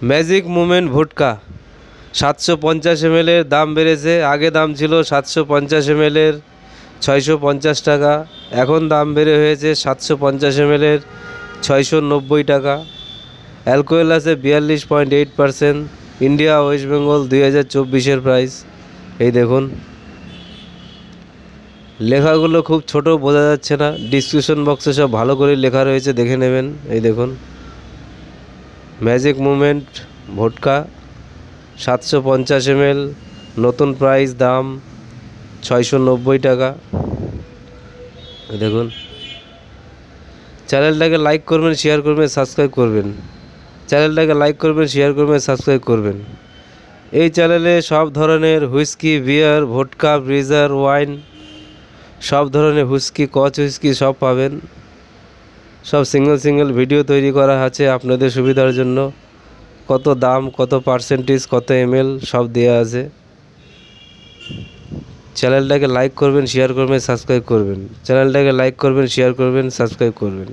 Magic moment ভোটকা 750 ml এর দাম বেড়েছে। আগে দাম ছিল 750 ml এর 650 টাকা, এখন দাম বেড়ে হয়েছে 750 ml এর 690 টাকা। অ্যালকোহল আছে 42.8%। ইন্ডিয়া ওয়েস্ট বেঙ্গল 2024-এর প্রাইস। এই দেখুন, লেখাগুলো খুব ছোট, বোঝা যাচ্ছে না। ডিসক্রিপশন বক্সে সব ভালো করে লেখা রয়েছে, দেখে নেবেন। এই দেখুন, ম্যাজিক মুমেন্ট ভোটকা 750 ml, নতুন প্রাইস, দাম 690 টাকা। দেখুন, চ্যানেলটাকে লাইক করবেন, শেয়ার করবেন, সাবস্ক্রাইব করবেন। চ্যানেলটাকে লাইক করবেন, শেয়ার করবেন, সাবস্ক্রাইব করবেন। এই চ্যানেলে সব ধরনের হুইস্কি, বিয়ার, ভোটকা, ব্রিজার, ওয়াইন, সব ধরনের হুইস্কি, কচ হুইস্কি সব পাবেন। সব সিঙ্গেল ভিডিও তৈরি করা আছে আপনাদের সুবিধার জন্য। কত দাম, কত পার্সেন্টেজ, কত ml সব দেওয়া আছে। চ্যানেলটাকে লাইক করবেন, শেয়ার করবেন, সাবস্ক্রাইব করবেন। চ্যানেলটাকে লাইক করবেন, শেয়ার করবেন, সাবস্ক্রাইব করবেন।